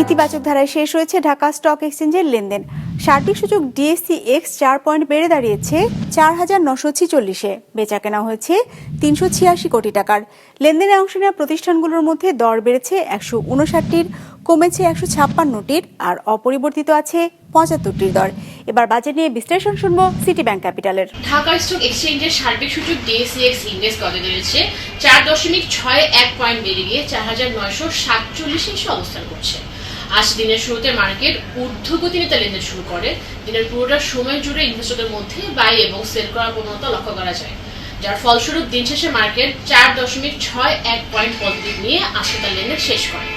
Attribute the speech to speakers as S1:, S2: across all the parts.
S1: ইতিবাচক ধারায় শেষ হয়েছে ঢাকা স্টক এক্সচেঞ্জের লেনদেন। সার্বিক সূচক ডিএসসিএক্স 4 পয়েন্ট বেড়ে দাঁড়িয়েছে ৪,৯৪৬-এ। বেচা কেনা হয়েছে ৩৮৬ কোটি টাকার। লেনদেনে অংশ নেওয়া প্রতিষ্ঠানগুলোর মধ্যে দর বেড়েছে ১৫৯টির, কমেছে ১৫৬টির, আর অপরিবর্তিত আছে ৭৫টির দর। এবার বাজেট নিয়ে বিশ্লেষণ শুনবো সিটি ব্যাংক ক্যাপিটালের।
S2: ঢাকা স্টক এক্সচেঞ্জের সার্বিক সূচক ডিএসসিএক্স ইন্ডেক্স গত বেড়েছে ৪.৬১ পয়েন্ট বেড়ে গিয়ে ৪,৯৪৭ এসে অবস্থান করছে। আজ দিনের শুরুতে মার্কেট ঊর্ধ্বগতি নিতে লেনদেন শুরু করে। দিনের পুরোটা সময় জুড়ে ইনভেস্টরদের মধ্যে বাই এবং সেল করার প্রবণতা লক্ষ্য করা যায়, যার ফলস্বরূপ দিন শেষে মার্কেট ৪.৬১ পয়েন্ট পজিটিভ নিয়ে আজকে তার লেনদেন শেষ করে।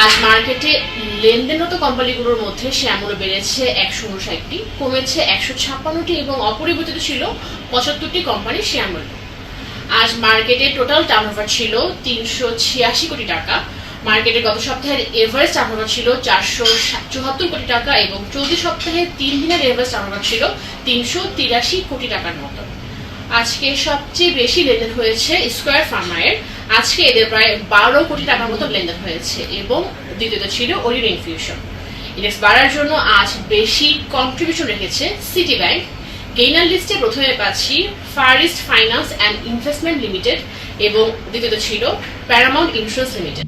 S2: আজ মার্কেটে লেনদেনরত কোম্পানিগুলোর মধ্যে শ্যামল বেড়েছে ১৫৯টি, কমেছে ১৫৬টি এবং অপরিবর্তিত ছিল ৭৫টি কোম্পানির শ্যামল। আজ মার্কেটে টোটাল টার্নওভার ছিল ৩৮৬ কোটি টাকা। মার্কেটের গত সপ্তাহের এভারেজ টার্নওভার ছিল ৪৭৪ কোটি টাকা এবং চলতি সপ্তাহে 3 দিনের এভারেজ টার্নওভার ছিল ৩৮৩ কোটি টাকার মতো। আজকে সবচেয়ে বেশি লেনদেন হয়েছে স্কয়ার ফার্মায়ের। আজকে এদের প্রায় ১২ কোটি টাকার মতো লেনদেন হয়েছে এবং দ্বিতীয়ত ছিল ওরিয়ন ইনফিউশন। ইন্ডেক্স বাড়ার জন্য আজ বেশি কন্ট্রিবিউশন রেখেছে সিটি ব্যাংক। গেইনার লিস্টে প্রথমে পাচ্ছি Far East finance and investment limited এবং দ্বিতীয়ত ছিল প্যারামাউন্ট ইন্স্যুরেন্স লিমিটেড।